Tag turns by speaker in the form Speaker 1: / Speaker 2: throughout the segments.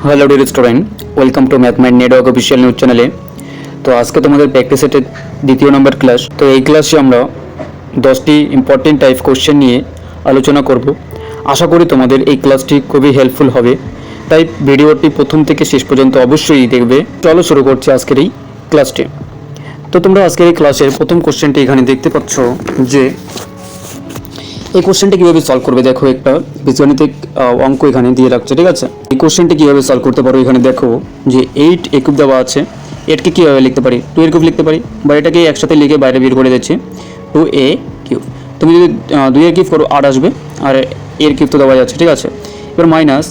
Speaker 1: Hello dear student, welcome to math mind network official news চ্যানেলে। তো আজকে তোমাদের প্র্যাকটিস সেটের দ্বিতীয় নম্বর ক্লাস। তো এই ক্লাসে আমরা 10টি ইম্পর্টেন্ট টাইপ কোশ্চেন নিয়ে আলোচনা করব। আশা করি তোমাদের এই ক্লাসটি খুবই হেল্পফুল হবে, তাই ভিডিওটি প্রথম থেকে শেষ পর্যন্ত অবশ্যই দেখবে। চলো শুরু করছি আজকের এই ক্লাসটি। তো তোমরা আজকের এই ক্লাসের প্রথম কোশ্চেনটি এখানে দেখতে পাচ্ছ যে এই কোশ্চেনটি কীভাবে সলভ করবে। দেখো, একটা বীজগণিতিক অঙ্ক এখানে দিয়ে রাখছে, ঠিক আছে। এই কোশ্চেনটি কীভাবে সলভ করতে পারো এখানে দেখো যে 8 এ কিউব দেওয়া আছে। 8কে কীভাবে লিখতে পারি, 2 এর কিউব লিখতে পারি, বা এটাকে একসাথে লিখে বাইরে বের করে দিচ্ছি 2a কিউব। তুমি যদি 2 এর কিউব করো 8 আসবে, আর এর কিউব তো দেওয়া যাচ্ছে, ঠিক আছে। এবার মাইনাস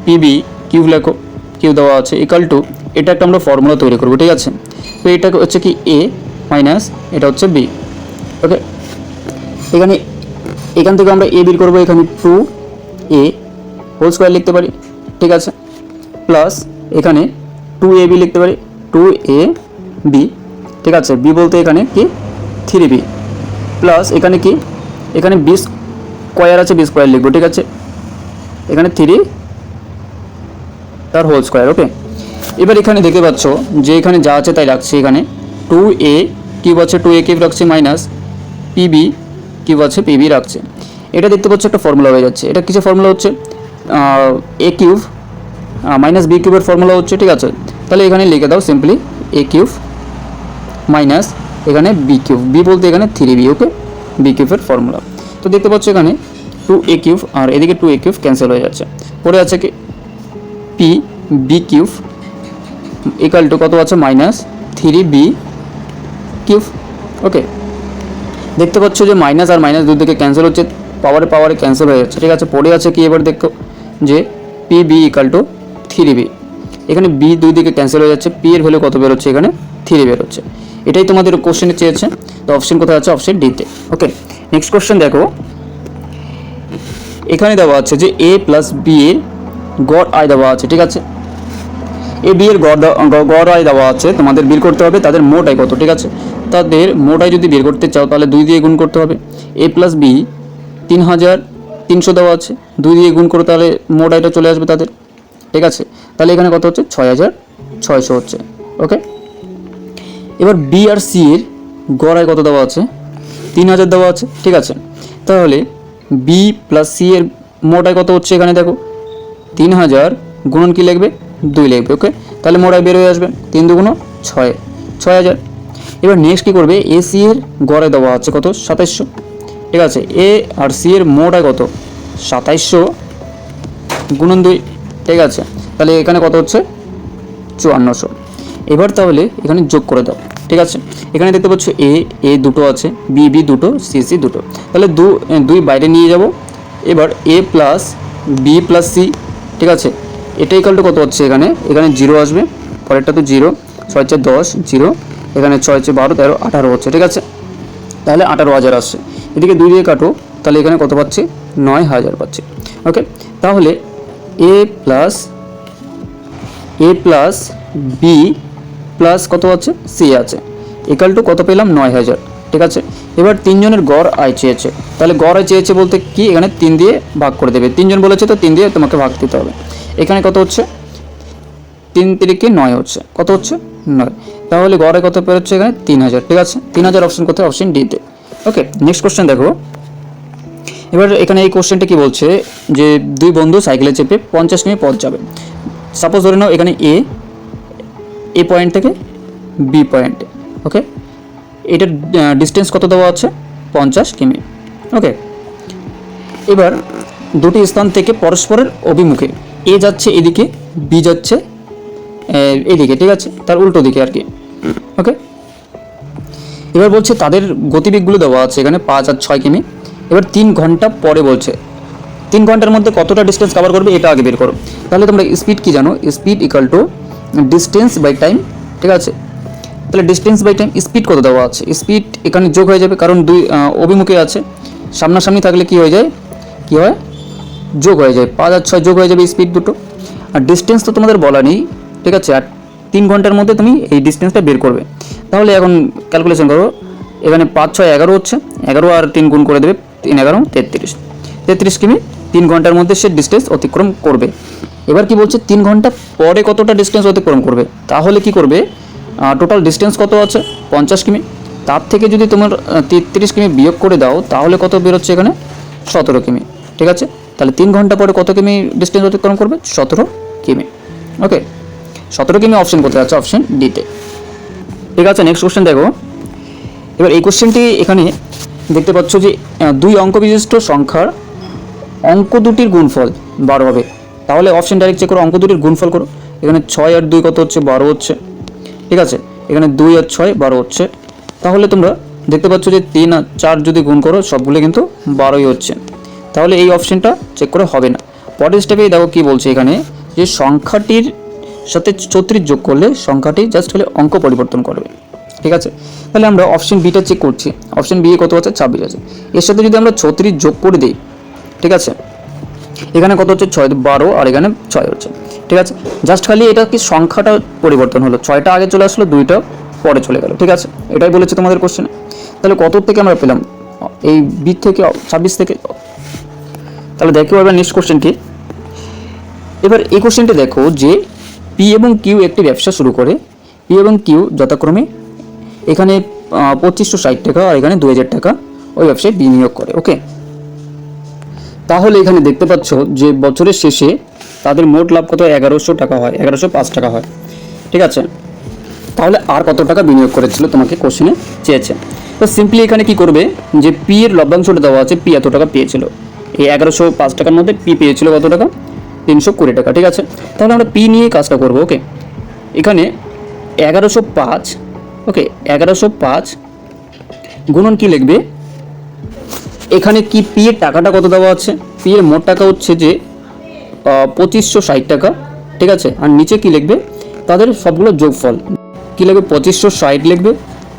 Speaker 1: পিবি কিউব লেখো, কিউব দেওয়া আছে ইকাল টু, এটা একটা আমরা ফর্মুলা তৈরি করবো, ঠিক আছে। তো এটা হচ্ছে কি এ মাইনাস এটা হচ্ছে বি। ওকে, এখান থেকে আমরা এ বের করবো, এখানে 2a হোল স্কোয়ার লিখতে পারি, ঠিক আছে, প্লাস এখানে 2ab লিখতে পারি, 2ab, ঠিক আছে। বি বলতে এখানে কি 3b, প্লাস এখানে কি, এখানে বি স্কোয়ার আছে, বি স্কোয়ার লিখবো, ঠিক আছে। এখানে 3 তার হোল স্কোয়ার। ওকে, এবার এখানে দেখতে পাচ্ছ যে এখানে যা আছে তাই রাখছি। এখানে 2a কিউব আছে, 2a কিউব রাখছি, মাইনাস পিবি কিউব আছে, পিবি রাখছে। এটা দেখতে পাচ্ছ একটা ফর্মুলা হয়ে যাচ্ছে। এটা কিসের ফর্মুলা হচ্ছে, এ কিউব মাইনাস বি কিউবের ফর্মুলা হচ্ছে, ঠিক আছে। তাহলে এখানে লিখে দাও সিম্পলি এ কিউব মাইনাস এখানে বি কিউব, বি বলতে এখানে 3b। ওকে, বি কিউবের ফর্মুলা। তো দেখতে পাচ্ছ এখানে 2a কিউব আর এদিকে 2a কিউব ক্যান্সেল হয়ে যাচ্ছে, পরে আছে কি P B cube equal to কত আছে মাইনাস 3b কিউব। ওকে, দেখতে পাচ্ছ যে মাইনাস আর মাইনাস দুই দিকে ক্যান্সেল হচ্ছে, পাওয়ারে ক্যান্সেল হয়ে যাচ্ছে, ঠিক আছে। পড়ে আছে কি, এবার দেখো যে P B equal to 3b। এখানে বি দুই দিকে ক্যান্সেল হয়ে যাচ্ছে, পি এর ভ্যালু কত বেরোচ্ছে, এখানে 3 বেরোচ্ছে। এটাই তোমাদের কোশ্চেনে চেয়েছে। তো অপশন কোথায় আছে, অপশন ডিতে। ওকে, নেক্সট কোশ্চেন দেখো, এখানে দেওয়া আছে যে এ প্লাস বি এর গড় আয় দেওয়া আছে, ঠিক আছে। এ বি এর গড় আয় দেওয়া আছে, তোমাদের বের করতে হবে তাদের মোট আয় কত, ঠিক আছে। তাদের মোট আয় যদি বের করতে চাও তাহলে 2 দিয়ে গুণ করতে হবে। এ প্লাস বি 3300 দেওয়া আছে, 2 দিয়ে গুণ করে তাহলে মোট আয়টা চলে আসবে তাদের, ঠিক আছে। তাহলে এখানে কত হচ্ছে 6600 হচ্ছে। ওকে, এবার বি আর সি এর গড় আয় কত দেওয়া আছে, 3000 দেওয়া আছে, ঠিক আছে। তাহলে বি প্লাস সি এর মোট আয় কত হচ্ছে, এখানে দেখো 3000 গুণন কি লিখবে 2 লিখবে। ওকে, তাহলে মোট আয় বের হয়ে আসবে 3 দুগুণ 6000। এবার নেক্সট কী করবে, এ সি এর গড়ে দেওয়া আছে কত 2700, ঠিক আছে। এ আর সি এর মোট আয় কত 2700 গুণন 2, ঠিক আছে। তাহলে এখানে কত হচ্ছে 5400। এবার তাহলে এখানে যোগ করে দাও, ঠিক আছে। এখানে দেখতে পাচ্ছ এ দুটো আছে, বি দুটো, সি দুটো, তাহলে 2 বাইরে নিয়ে যাব। এবার এ প্লাস বি প্লাস সি, ঠিক আছে। এটা ইকাল টু কত হচ্ছে, এখানে 0 আসবে, পরেরটা তো 0, 6 4 10 0, এখানে 6 6 12 13 18 হচ্ছে, ঠিক আছে। তাহলে 18000 আসছে। এদিকে 2 দিয়ে কাটো, তাহলে এখানে কত পাচ্ছি 9000 পাচ্ছি। ওকে, তাহলে এ প্লাস বি প্লাস কত আছে সি আছে ইকাল টু কত পেলাম 9000, ঠিক আছে। এবার 3 জনের গড় আয় চেয়েছে, তাহলে গড় আয় চেয়েছে বলতে কি, এখানে 3 দিয়ে ভাগ করে দেবে। 3 জন বলেছে তো 3 দিয়ে তোমাকে ভাগ দিতে হবে। এখানে কত হচ্ছে 3 3কে 9 হচ্ছে, কত হচ্ছে 9। তাহলে গড়ে কত পেরোচ্ছে এখানে 3000, ঠিক আছে। 3000 অপশন কোথায়, অপশন ডিতে। ওকে, নেক্সট কোশ্চেন দেখো। এবার এখানে এই কোশ্চেনটা কি বলছে যে 2 বন্ধু সাইকেলে চেপে 50 কিমি পথ যাবে। সাপোজ ধরে নাও এখানে এ পয়েন্ট থেকে বি পয়েন্টে। ওকে, এটার ডিস্টেন্স কত দেওয়া আছে 50 কিমি। ওকে, এবার দুটি স্থান থেকে পরস্পরের অভিমুখে এ যাচ্ছে এদিকে, বি যাচ্ছে এদিকে, ঠিক আছে, তার উল্টো দিকে আর কি। ওকে, এবার বলছে তাদের গতিবেগগুলো দেওয়া আছে এখানে 5 আর 6 কিমি। এবার 3 ঘন্টা পরে বলছে 3 ঘন্টার মধ্যে কতটা ডিস্টেন্স কভার করবে, এটা আগে বের করো। তাহলে তোমরা স্পিড কি জানো, speed equal to distance by time, ঠিক আছে। তাহলে ডিস্টেন্স বাই টাইম, স্পিড কত দেওয়া আছে, স্পিড এখানে যোগ হয়ে যাবে, কারণ 2 অভিমুখে আছে। সামনাসামনি থাকলে কি হয়ে যায়, কি হয় যোগ হয়ে যায়, 5 আর 6 যোগ হয়ে যাবে স্পিড দুটো। আর ডিস্টেন্স তো তোমাদের বলা নেই, ঠিক আছে। আর 3 ঘন্টার মধ্যে তুমি এই ডিস্টেন্সটা বের করবে। তাহলে এখন ক্যালকুলেশন করো, এখানে 5 6 11 হচ্ছে, 11 আর 3 গুণ করে দেবে, 3 11 33 কিমি 3 ঘন্টার মধ্যে সে ডিস্টেন্স অতিক্রম করবে। এবার কি বলছে 3 ঘন্টা পরে কতটা ডিস্টেন্স অতিক্রম করবে, তাহলে কি করবে, টোটাল ডিস্টেন্স কত আছে 50 কিমি, তার থেকে যদি তোমার 33 কিমি বিয়োগ করে দাও তাহলে কত বেরোচ্ছে এখানে 17 কিমি। ঠিক আছে, তাহলে 3 ঘন্টা পরে কত কিমি ডিস্টেন্স অতিক্রম করবে 17 কিমি। ওকে, 17 কিমি অপশন কোথায় আছে, অপশন ডিতে। ঠিক আছে, নেক্সট কোশ্চেন দেখো। এবার এই কোশ্চেনটি এখানে দেখতে পাচ্ছ যে 2 অঙ্ক বিশিষ্ট সংখ্যার অঙ্ক দুটির গুণফল 12 হবে, তাহলে অপশন ডাইরেক্ট চেক করো, অঙ্ক দুটির গুণফল করো। এখানে 6 আর 2 কত হচ্ছে 12 হচ্ছে। ঠিক আছে, এখানে 2 আর 6 12 হচ্ছে, তাহলে তোমরা দেখতে পাচ্ছ যে 3 আর 4 যদি গুণ করো সবগুলো কিন্তু 12ই হচ্ছে, তাহলে এই অপশনটা চেক করে হবে না। পরের স্টেপে দেখো কি বলছে এখানে, যে সংখ্যাটির সাথে 34 যোগ করলে সংখ্যাটি জাস্ট হলে অঙ্ক পরিবর্তন করবে। ঠিক আছে, তাহলে আমরা অপশন বিটা চেক করছি, অপশন বি কত আছে 26 আছে, এর সাথে যদি আমরা 34 যোগ করে দিই, ঠিক আছে, এখানে কত হচ্ছে 6 12 আর এখানে 6 হচ্ছে। ঠিক আছে, জাস্ট খালি এটা কি সংখ্যাটা পরিবর্তন হলো, 6টা আগে চলে আসলো 2টা পরে চলে গেল। ঠিক আছে, এটাই বলেছে তোমাদের কোশ্চেনে। তাহলে কত থেকে আমরা পেলাম, এই বি থেকে 26 থেকে। তাহলে দেখো এবার নেক্সট কোশ্চেন কি। এবার এই কোশ্চেনটা দেখো যে পি এবং কিউ একটি ব্যবসা শুরু করে, পি এবং কিউ যথাক্রমে এখানে 2560 টাকা আর এখানে 2000 টাকা ওই ব্যবসায় বিনিয়োগ করে। ওকে, তাহলে এখানে দেখতে পাচ্ছ যে বছরের শেষে তাদের মোট লাভ কত 1100 টাকা হয়, 1105 টাকা হয়। ঠিক আছে, তাহলে আর কত টাকা বিনিয়োগ করেছিল তোমাকে কোশ্চেনে চেয়েছে। তো সিম্পলি এখানে কি করবে, যে পি এর লভ্যাংশটা দেওয়া আছে, পি এত টাকা পেয়েছিল, এই 1105 টাকার মধ্যে পি পেয়েছিল কত টাকা 320 টাকা। ঠিক আছে, তাহলে আমরা পি নিয়ে কাজটা করব। ওকে, এখানে 1105, ওকে 1105 গুণন কি লিখবে, এখানে কি পি এর টাকাটা কত দেওয়া আছে, পি এর মোট টাকা হচ্ছে যে 2560 টাকা। ঠিক আছে, আর নিচে কি লিখবে, তাদের সবগুলো যোগফল কি লিখবে 2560 লিখবে,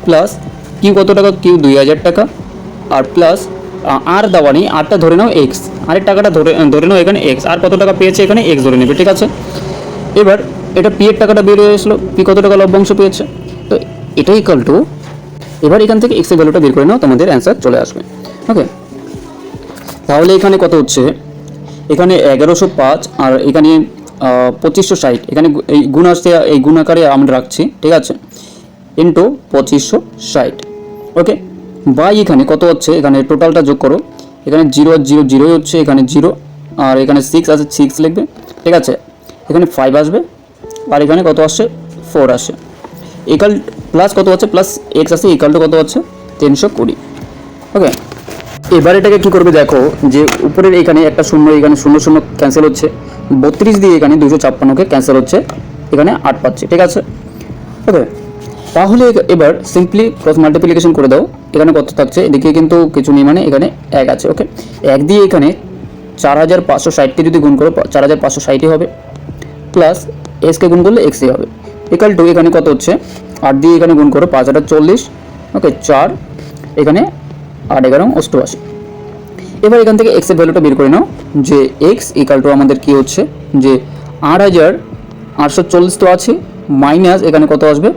Speaker 1: প্লাস কিউ কত টাকা, কিউ 2000 টাকা, আর প্লাস আর দেওয়া নেই, আরটা ধরে নাও এক্স, আরের টাকাটা ধরে নাও এখানে এক্স, আর কত টাকা পেয়েছে এখানে এক্স ধরে নেবে। ঠিক আছে, এবার এটা পি এর টাকাটা বের হয়ে আসলো, পি কত টাকা লভ্যাংশ পেয়েছে, তো এটা ইকুয়াল টু, এবার এখান থেকে এক্স এর ভ্যালুটা বের করে নাও, তোমাদের অ্যান্সার চলে আসবে। ওকে, তাহলে এখানে কত হচ্ছে, এখানে 1105 আর এখানে 2560, এখানে এই গুণ আসতে এই গুণ আকারে আমরা রাখছি। ঠিক আছে, ইন্টু 2560। ওকে, বাই এখানে কত হচ্ছে, এখানে টোটালটা যোগ করো, এখানে 0 আর 0 0ই হচ্ছে, এখানে 0 আর এখানে 6 আছে 6 লিখবে। ঠিক আছে, এখানে 5 আসবে আর এখানে কত আসছে 4 আসে, ইকাল প্লাস কত আছে প্লাস এক্স আছে, ইকাল টু কত আছে 320। ওকে, এবার এটাকে কি করবে দেখো, যে উপরের এখানে একটা শূন্য, এখানে 0 0 ক্যান্সেল হচ্ছে, 32 দিয়ে এখানে 256কে ক্যান্সেল হচ্ছে, এখানে 8 পাচ্ছে। ঠিক আছে, ওকে, তাহলে এবার সিম্পলি ক্রস মাল্টিপ্লিকেশন করে দাও, এখানে কত থাকছে, এদিকে কিন্তু কিছু নেই, মানে এখানে 1 আছে। ওকে, 1 দিয়ে এখানে 4560কে যদি গুণ করো 4560ই হবে, প্লাস এসকে গুণ করলে এক্সই হবে, ইকাল টু এখানে কত হচ্ছে 8 দিয়ে এখানে গুণ করো 5 8 40। ওকে, 4 এখানে 8 11 88। এবার এখান থেকে এক্স এর ভ্যালুটা বের করে নাও, যে এক্স ইকাল টু আমাদের কি হচ্ছে, যে 8840 তো আছে, মাইনাস এখানে কত আসবে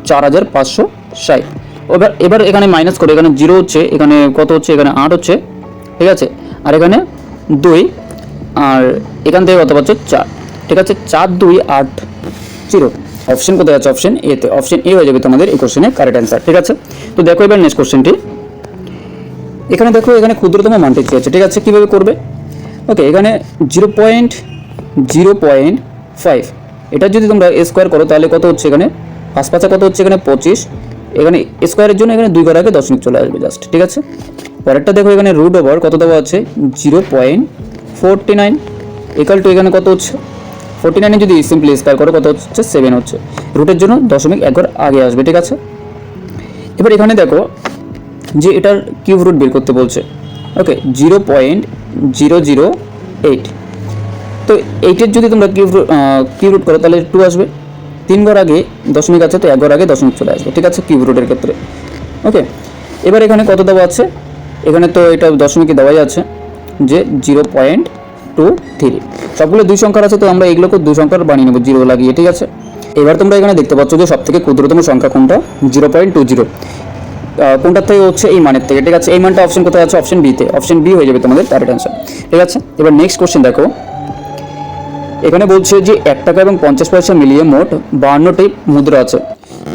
Speaker 1: 4560। এবার এখানে মাইনাস করে, এখানে 0 হচ্ছে, এখানে কত হচ্ছে, এখানে 8 হচ্ছে। ঠিক আছে, আর এখানে 2 আর এখান থেকে কত পাচ্ছ 4। ঠিক আছে, 4 2 8 0। অপশন কোথায় আছে, অপশন এতে, অপশন এ হয়ে যাবে তোমাদের এই কোশ্চেনের কারেক্ট অ্যান্সার। ঠিক আছে, তো দেখো এবার নেক্সট কোশ্চেনটি, এখানে দেখো এখানে ক্ষুদ্রতম মানটি চেয়েছে। ঠিক আছে, কীভাবে করবে, ওকে, এখানে 0.05, এটা যদি তোমরা স্কোয়ার করো তাহলে কত হচ্ছে, এখানে 5 5 কত হচ্ছে, এখানে 25, এখানে স্কোয়ারের জন্য এখানে 2 ঘর আগে দশমিক চলে আসবে জাস্ট। ঠিক আছে, পরেরটা দেখো, এখানে রুট ওভার কত দেওয়া আছে 0.49 ইকাল টু এখানে কত হচ্ছে 49 যদি সিম্পলি স্কোয়ার করো কত হচ্ছে 7 হচ্ছে, রুটের জন্য দশমিক 1 ঘর আগে আসবে। ঠিক আছে, এবার এখানে দেখো যে এটার কিউব রুট বের করতে বলছে। ওকে, 0.008, তো এইটের যদি তোমরা কিউব রুট করো তাহলে 2 আসবে, 3 ঘর আগে দশমিক আছে তো 1 ঘর আগে দশমিক চলে আসবে। ঠিক আছে, কিউব রুটের ক্ষেত্রে। ওকে, এবার এখানে কত দেওয়া আছে, এখানে তো এটা দশমিকে দেওয়াই আছে যে 0.23, সবগুলো 2 সংখ্যার আছে, তো আমরা এগুলোকে 2 সংখ্যার বানিয়ে নেবো 0 লাগিয়ে। ঠিক আছে, এবার তোমরা এখানে দেখতে পাচ্ছ যে সবথেকে ক্ষুদ্রতম সংখ্যা কোনটা 0.20, কোনটার থেকে হচ্ছে এই মানের থেকে। ঠিক আছে, এই মানটা অপশন কোথায় আছে, অপশন বিতে, অপশন বি হয়ে যাবে তোমাদের কারেক্ট অ্যান্সার। ঠিক আছে, এবার নেক্সট কোশ্চেন দেখো, এখানে বলছে যে 1 টাকা এবং 50 পয়সা মিলিয়ে মোট 52টি মুদ্রা আছে।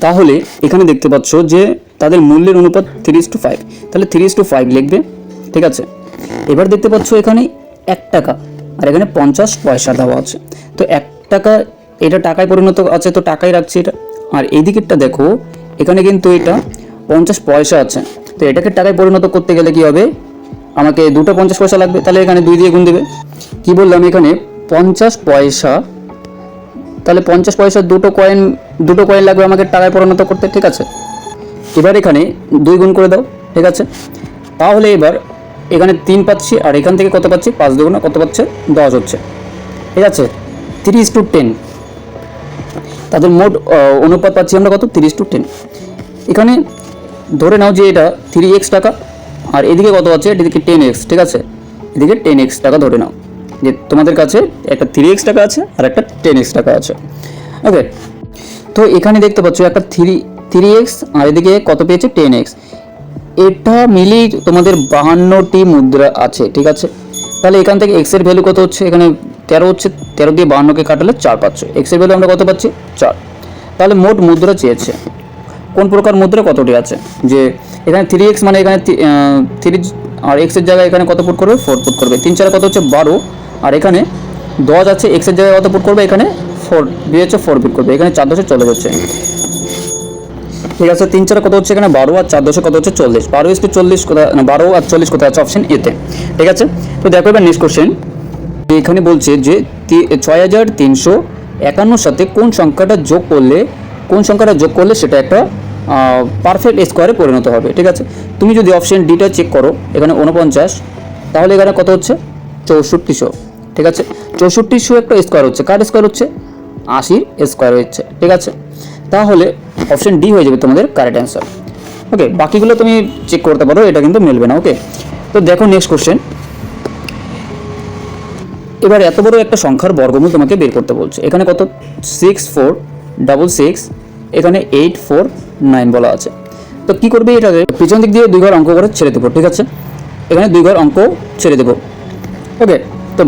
Speaker 1: তাহলে এখানে দেখতে পাচ্ছ যে তাদের মূল্যের অনুপাত 3:5, তাহলে 3:5 লিখবে, ঠিক আছে। এবার দেখতে পাচ্ছ এখানে 1 টাকা আর এখানে 50 পয়সা দেওয়া আছে, তো 1 টাকা এটা টাকায় পরিণত আছে, তো টাকায় রাখছি এটা। আর এই দিকেরটা দেখো, এখানে কিন্তু এটা 50 পয়সা আছে, তো এটাকে টাকায় পরিণত করতে গেলে কি হবে, আমাকে দুটো 50 পয়সা লাগবে, তাহলে এখানে 2 দিয়ে গুণ দেবে। কি বললাম, এখানে 50 পয়সা, তাহলে 50 পয়সা দুটো কয়েন লাগবে আমাকে টাকায় পরিণত করতে, ঠিক আছে। এবার এখানে 2 গুণ করে দাও, ঠিক আছে। তাহলে এবার এখানে 3 পাচ্ছি আর এখান থেকে কত পাচ্ছি, 5 দুগুণে কত পাচ্ছে, 10 হচ্ছে, ঠিক আছে। 3:10 তাদের মোট অনুপাত পাচ্ছি আমরা কত, 3:10। এখানে ধরে নাও যে এটা 3x টাকা আর এদিকে কত আছে, এদিকে 10x, ঠিক আছে। এদিকে 10x টাকা ধরে নাও, যে তোমাদের কাছে একটা 3x টাকা আছে আর একটা 10x টাকা আছে, ওকে। তো এখানে দেখতে পাচ্ছ একটা 3x আর এদিকে কত পেয়েছে, 10x। এটা মিলিয়ে তোমাদের 52টি মুদ্রা আছে, ঠিক আছে। তাহলে এখান থেকে x এর ভ্যালু কত হচ্ছে, এখানে 13 হচ্ছে, 13 দিয়ে 52কে কাটালে 4 পাচ্ছ, x এর ভ্যালু আমরা কত পাচ্ছি, 4। তাহলে মোট মুদ্রা চেয়েছে, কোন প্রকার মুদ্রা কতটি আছে, যে এখানে 3x মানে এখানে 3 আর x এর জায়গায় এখানে কত পুট করবে, 4 পুট করবে। 3 4 কত হচ্ছে 12 আর এখানে 10 আছে, x এর জায়গায় কত পুট করবে, এখানে 4 দিয়ে হচ্ছে 4 পুট করবে, এখানে 4 10 চলে যাচ্ছে, ঠিক আছে। 3 4 কত হচ্ছে, এখানে 12 আর 4 10 কত হচ্ছে 40, 12:40 কোথায়, 12 আর 40 কোথায় আছে, অপশন এতে, ঠিক আছে। তো দেখো এবার নেক্সট কোশ্চেন, এখানে বলছে যে 6351 সাথে কোন সংখ্যাটা যোগ করলে সেটা একটা পারফেক্ট স্কোয়ারে পরিণত হবে, ঠিক আছে। তুমি যদি অপশন ডিটা চেক করো, এখানে 49, তাহলে এখানে কত হচ্ছে, 6400, ঠিক আছে। 6400 একটা স্কোয়ার হচ্ছে, কার স্কোয়ার হচ্ছে, 80 স্কোয়ার হচ্ছে, ঠিক আছে। তাহলে অপশন ডি হয়ে যাবে তোমাদের কারেক্ট অ্যান্সার, ওকে। বাকিগুলো তুমি চেক করতে পারো, এটা কিন্তু মিলবে না, ওকে। তো দেখো নেক্সট কোশ্চেন, এবার এত বড় একটা সংখ্যার বর্গমূল তোমাকে বের করতে বলছে। এখানে কত, 6466, এখানে 849 বলা আছে। তো কি করবে, এটাকে পিছন দিক দিয়ে 2 ঘর অঙ্ক করে ছেড়ে দেবো, ঠিক আছে। এখানে 2 ঘর অঙ্ক ছেড়ে দেবো, ওকে। তো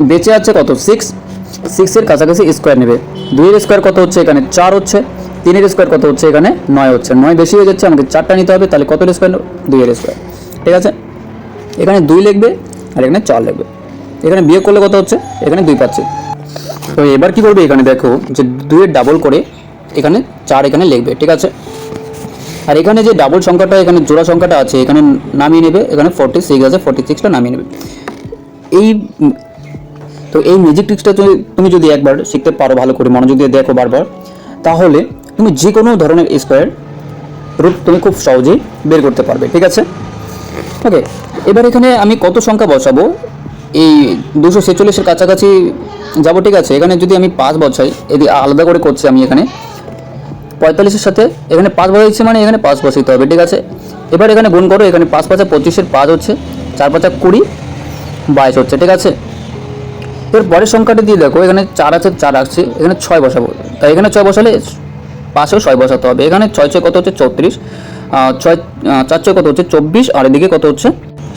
Speaker 1: বেঁচে আছে কত, 6 এর কাছাকাছি স্কোয়ার নেবে। 2 এর স্কোয়ার কত হচ্ছে, এখানে 4 হচ্ছে। 3 এর স্কোয়ার কত হচ্ছে, এখানে 9 হচ্ছে। 9 বেশি হয়ে যাচ্ছে, আমাকে 4টা নিতে হবে, তাহলে কত এর স্কোয়ার, 2 এর স্কোয়ার, ঠিক আছে। এখানে 2 লিখবে আর এখানে 4 লিখবে। এখানে বিয়োগ করলে কত হচ্ছে, এখানে 2 পাচ্ছি। তো এবার কি করবে, এখানে দেখো যে 2 এর ডাবল করে এখানে 4 এখানে লিখবে, ঠিক আছে। আর এখানে যে ডাবল সংখ্যাটা, এখানে জোড়া সংখ্যাটা আছে, এখানে নামিয়ে নেবে। এখানে 46 আছে, 46টা নামিয়ে নেবে। এই ম্যাজিক ট্রিক্সটা তুমি যদি একবার শিখতে পারো, ভালো করে মনোযোগ দিয়ে দেখো বারবার, তাহলে তুমি যে কোনো ধরনের স্কোয়ার রুট তুমি খুব সহজেই বের করতে পারবে, ঠিক আছে, ওকে। এবার এখানে আমি কত সংখ্যা বসাবো, এই 246 এর কাছাকাছি যাবো, ঠিক আছে। এখানে যদি আমি 5 বসাই, এদিকে আলাদা করে করছি আমি, এখানে 45-এর সাথে এখানে 5 বসাইছি, মানে এখানে 5 বসাইতে হবে, ঠিক আছে। এবার এখানে গুণ করো, এখানে 5 5 25 5 হচ্ছে, 4 5 20 22 হচ্ছে, ঠিক আছে। এর পরের সংখ্যাটা দিয়ে দেখো, এখানে 4 আছে, 4 রাখছি, এখানে 6 বসাবো, তাই এখানে 6 বসালে পাশেও 6 বসাতে হবে। এখানে 6 6 কত হচ্ছে, 34, 6 4 6 কত হচ্ছে 24, আর এদিকে কত হচ্ছে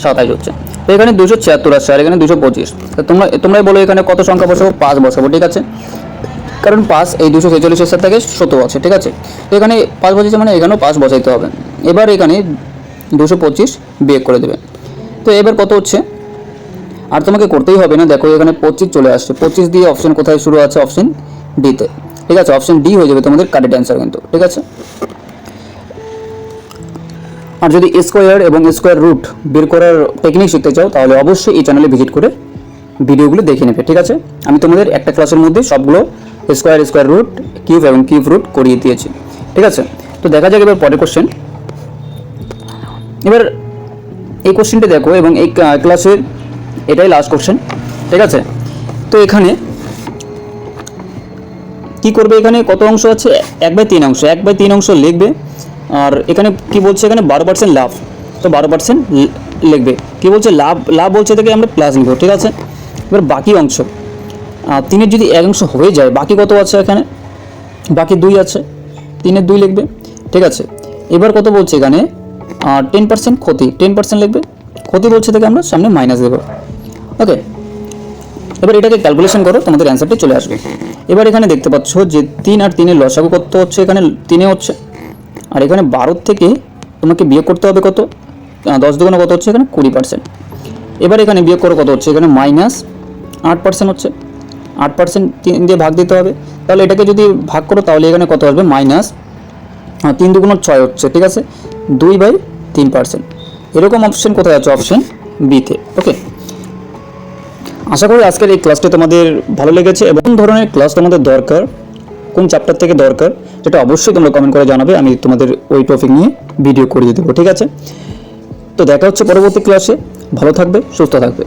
Speaker 1: 27 হচ্ছে। তো এখানে 276 আসছে, আর এখানে 225। তো তোমরাই বলো এখানে কত সংখ্যা বসাবো, 5 বসাবো, ঠিক আছে। কারণ 5 এই 246 এর সাথে 17 আছে, ঠিক আছে। তো এখানে 5 বসেছে, মানে এখানেও 5 বসাইতে হবে। এবার এখানে 225 বিয়োগ করে দেবে। তো এবার কত হচ্ছে, আর তোমাকে করতেই হবে না, দেখো এখানে 25 চলে আসছে। 25 দিয়ে অপশন কোথায় শুরু আছে, অপশন ডিতে, ঠিক আছে। অপশন ডি হয়ে যাবে তোমাদের কারেক্ট অ্যান্সার কিন্তু, ঠিক আছে। আর যদি স্কোয়ার এবং স্কোয়ার রুট বের করার টেকনিক শিখতে চাও, তাহলে অবশ্যই এই চ্যানেলে ভিজিট করে ভিডিওগুলো দেখে নেবে, ঠিক আছে। আমি তোমাদের একটা ক্লাসের মধ্যে সবগুলো স্কোয়ার রুট, কিউব এবং কিউব রুট করিয়ে দিয়েছি, ঠিক আছে। তো দেখা যাক এবার পরের কোশ্চেন। এবার এই কোশ্চেনটা দেখো, এবং এই ক্লাসের এটাই লাস্ট কোশ্চেন, ঠিক আছে। তো এখানে কি করবে, এখানে কত অংশ আছে, 1/3 অংশ, 1/3 অংশ লিখবে। আর এখানে কি বলছে, এখানে 12% লাভ, তো 12% লিখবে। কি বলছে, লাভ বলছে থেকে আমরা প্লাস নিব, ঠিক আছে। এবার বাকি অংশ 3-এর যদি 1 অংশ হয়ে যায়, বাকি কত আছে, এখানে বাকি 2 আছে, 3-এর 2 লিখবে, ঠিক আছে। এবার কত বলছে, এখানে 10% ক্ষতি, 10% লিখবে। ক্ষতি বলছে থেকে আমরা সামনে মাইনাস দেবো, ওকে। এবার এটাকে ক্যালকুলেশন করো, তোমাদের অ্যান্সারটি চলে আসবে। এবার এখানে দেখতে পাচ্ছ যে 3 আর 3-এর লসাগু কত হচ্ছে, এখানে 3 হচ্ছে, আর এখানে 12 থেকে তোমাকে বিয়োগ করতে হবে কত, 10 দুগুণে কত হচ্ছে, এখানে 20%। এবার এখানে বিয়োগ করো কত হচ্ছে, এখানে -8% হচ্ছে, 8% 3 দিয়ে ভাগ দিতে হবে। তাহলে এটাকে যদি ভাগ করো তাহলে এখানে কত আসবে, -3 দুগুণ 6 হচ্ছে, ঠিক আছে, 2/3%। এরকম অপশন কোথায় আছে, অপশন বিতে। ওকে, আশা করি আজকের এই ক্লাসটি তোমাদের ভালো লেগেছে এবং কোন ধরনের ক্লাস তোমাদের দরকার, কোন চ্যাপ্টার থেকে দরকার, সেটা অবশ্যই তোমরা কমেন্ট করে জানাবে, আমি তোমাদের ওই টপিক নিয়ে ভিডিও করিয়ে দেবো, ঠিক আছে। তো দেখা হচ্ছে পরবর্তী ক্লাসে, ভালো থাকবে, সুস্থ থাকবে।